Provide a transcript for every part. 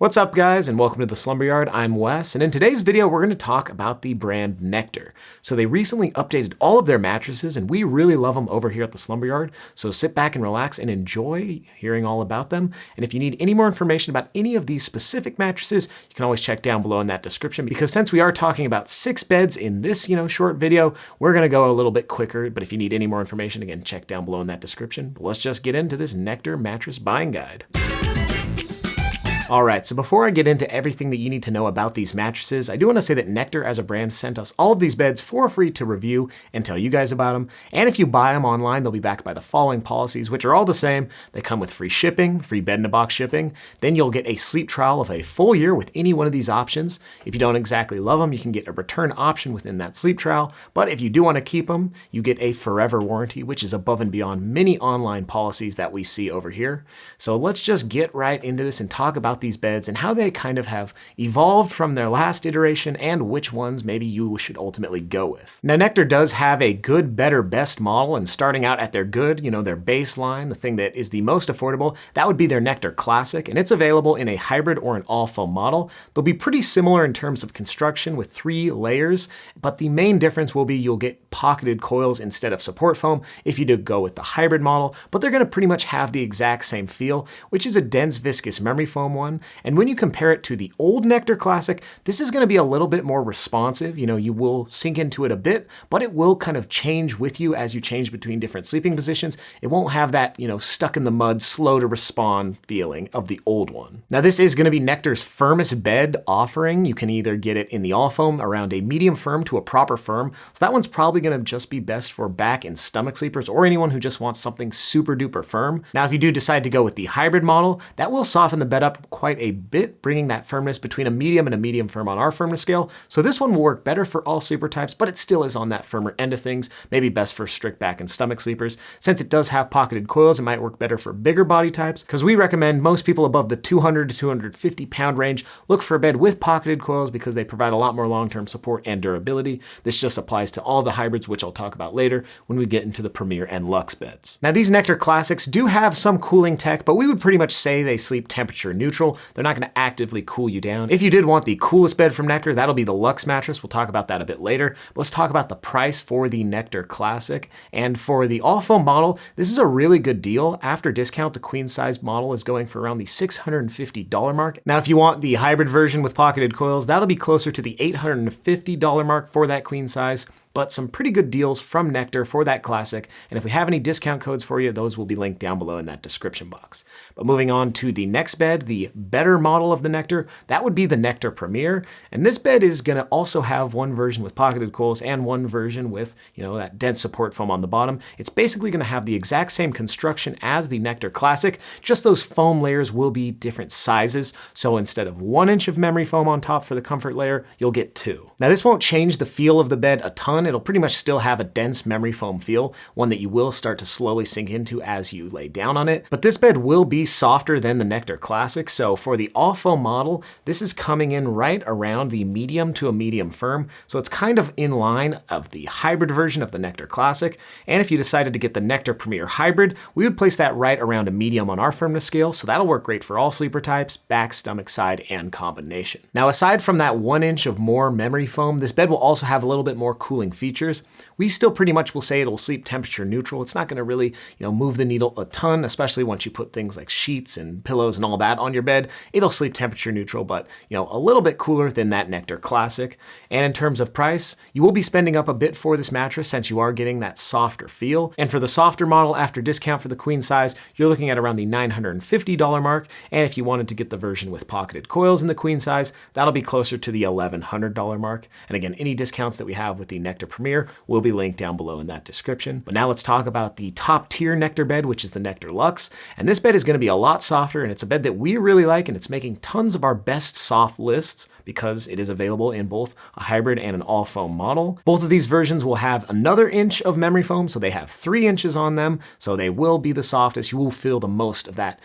What's up guys, and welcome to the Slumber Yard. I'm Wes, and in today's video we're going to talk about the brand Nectar. So they recently updated all of their mattresses and we really love them over here at the Slumber Yard. So sit back and relax and enjoy hearing all about them. And if you need any more information about any of these specific mattresses, you can always check down below in that description, because since we are talking about 6 beds in this, short video, we're going to go a little bit quicker. But if you need any more information, again, check down below in that description. But let's just get into this Nectar mattress buying guide. Alright, so before I get into everything that you need to know about these mattresses, I do want to say that Nectar as a brand sent us all of these beds for free to review and tell you guys about them. And if you buy them online, they'll be backed by the following policies, which are all the same. They come with free shipping, free bed-in-a-box shipping. Then you'll get a sleep trial of a full year with any one of these options. If you don't exactly love them, you can get a return option within that sleep trial. But if you do want to keep them, you get a forever warranty, which is above and beyond many online policies that we see over here. So let's just get right into this and talk about these beds and how they kind of have evolved from their last iteration and which ones maybe you should ultimately go with. Now, Nectar does have a good, better, best model, and starting out at their good, their baseline, the thing that is the most affordable, that would be their Nectar Classic, and it's available in a hybrid or an all-foam model. They'll be pretty similar in terms of construction with 3 layers, but the main difference will be you'll get pocketed coils instead of support foam if you do go with the hybrid model, but they're going to pretty much have the exact same feel, which is a dense viscous memory foam one. And when you compare it to the old Nectar Classic, this is going to be a little bit more responsive. You will sink into it a bit, but it will kind of change with you as you change between different sleeping positions. It won't have that, stuck in the mud, slow to respond feeling of the old one. Now, this is going to be Nectar's firmest bed offering. You can either get it in the all foam around a medium firm to a proper firm. So that one's probably going to just be best for back and stomach sleepers or anyone who just wants something super duper firm. Now, if you do decide to go with the hybrid model, that will soften the bed up quite a bit, bringing that firmness between a medium and a medium firm on our firmness scale. So this one will work better for all sleeper types, but it still is on that firmer end of things, maybe best for strict back and stomach sleepers. Since it does have pocketed coils, it might work better for bigger body types, because we recommend most people above the 200 to 250 pound range look for a bed with pocketed coils because they provide a lot more long-term support and durability. This just applies to all the hybrids, which I'll talk about later when we get into the Premier and Luxe beds. Now, these Nectar Classics do have some cooling tech, but we would pretty much say they sleep temperature neutral. They're not going to actively cool you down. If you did want the coolest bed from Nectar, that'll be the Luxe mattress. We'll talk about that a bit later. But let's talk about the price for the Nectar Classic. And for the all-foam model, this is a really good deal. After discount, the queen size model is going for around the $650 mark. Now, if you want the hybrid version with pocketed coils, that'll be closer to the $850 mark for that queen size. But some pretty good deals from Nectar for that Classic. And if we have any discount codes for you, those will be linked down below in that description box. But moving on to the next bed, the better model of the Nectar, that would be the Nectar Premier. And this bed is going to also have one version with pocketed coils and one version with, that dense support foam on the bottom. It's basically going to have the exact same construction as the Nectar Classic, just those foam layers will be different sizes. So instead of 1 inch of memory foam on top for the comfort layer, you'll get 2. Now, this won't change the feel of the bed a ton. It'll pretty much still have a dense memory foam feel, one that you will start to slowly sink into as you lay down on it. But this bed will be softer than the Nectar Classic. So for the all foam model, this is coming in right around the medium to a medium firm. So it's kind of in line of the hybrid version of the Nectar Classic. And if you decided to get the Nectar Premier Hybrid, we would place that right around a medium on our firmness scale. So that'll work great for all sleeper types, back, stomach, side, and combination. Now, aside from that 1 inch of more memory foam, this bed will also have a little bit more cooling features. We still pretty much will say it'll sleep temperature neutral. It's not going to really, move the needle a ton, especially once you put things like sheets and pillows and all that on your bed. It'll sleep temperature neutral, but, a little bit cooler than that Nectar Classic. And in terms of price, you will be spending up a bit for this mattress since you are getting that softer feel. And for the softer model, after discount for the queen size, you're looking at around the $950 mark. And if you wanted to get the version with pocketed coils in the queen size, that'll be closer to the $1,100 mark. And again, any discounts that we have with the Nectar Premier will be linked down below in that description. But now let's talk about the top tier Nectar bed, which is the Nectar Luxe. And this bed is going to be a lot softer, and it's a bed that we really like, and it's making tons of our best soft lists because it is available in both a hybrid and an all foam model. Both of these versions will have another inch of memory foam, so they have 3 inches on them, so they will be the softest. You will feel the most of that,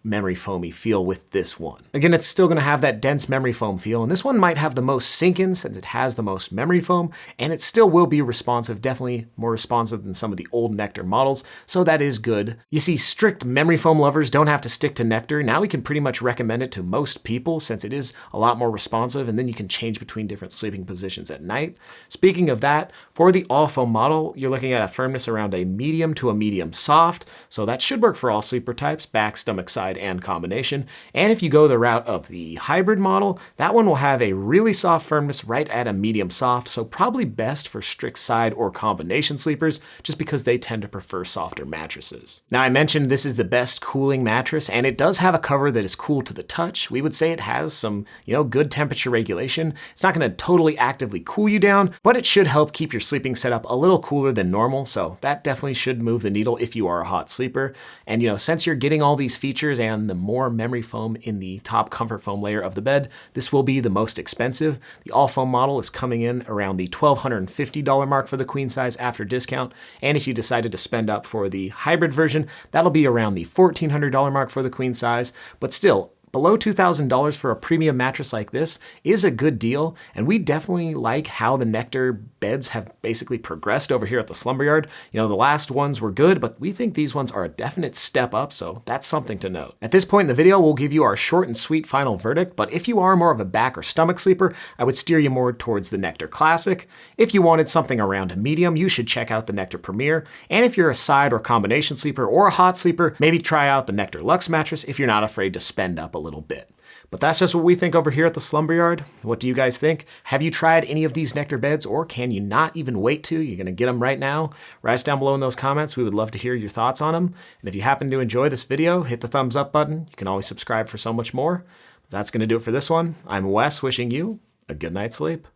memory foamy feel with this one. Again, it's still going to have that dense memory foam feel, and this one might have the most sink in since it has the most memory foam, and it's still will be responsive, definitely more responsive than some of the old Nectar models, so that is good. You see, strict memory foam lovers don't have to stick to Nectar. Now we can pretty much recommend it to most people since it is a lot more responsive, and then you can change between different sleeping positions at night. Speaking of that, for the all foam model, you're looking at a firmness around a medium to a medium soft, so that should work for all sleeper types, back, stomach, side, and combination. And if you go the route of the hybrid model, that one will have a really soft firmness right at a medium soft, so probably best for strict side or combination sleepers, just because they tend to prefer softer mattresses. Now, I mentioned this is the best cooling mattress, and it does have a cover that is cool to the touch. We would say it has some, good temperature regulation. It's not going to totally actively cool you down, but it should help keep your sleeping setup a little cooler than normal, so that definitely should move the needle if you are a hot sleeper. And since you're getting all these features and the more memory foam in the top comfort foam layer of the bed, this will be the most expensive. The all foam model is coming in around the $1,250 mark for the queen size after discount, and if you decided to spend up for the hybrid version, that'll be around the $1,400 mark for the queen size, but still, below $2,000 for a premium mattress like this is a good deal, and we definitely like how the Nectar beds have basically progressed over here at the Slumber Yard. The last ones were good, but we think these ones are a definite step up, so that's something to note. At this point in the video, we'll give you our short and sweet final verdict, but if you are more of a back or stomach sleeper, I would steer you more towards the Nectar Classic. If you wanted something around a medium, you should check out the Nectar Premier, and if you're a side or combination sleeper or a hot sleeper, maybe try out the Nectar Luxe mattress if you're not afraid to spend up a little bit. But that's just what we think over here at the Slumber Yard. What do you guys think? Have you tried any of these Nectar beds, or can you not even wait to? You're gonna get them right now? Write us down below in those comments. We would love to hear your thoughts on them. And if you happen to enjoy this video, hit the thumbs up button. You can always subscribe for so much more. That's gonna do it for this one. I'm Wes, wishing you a good night's sleep.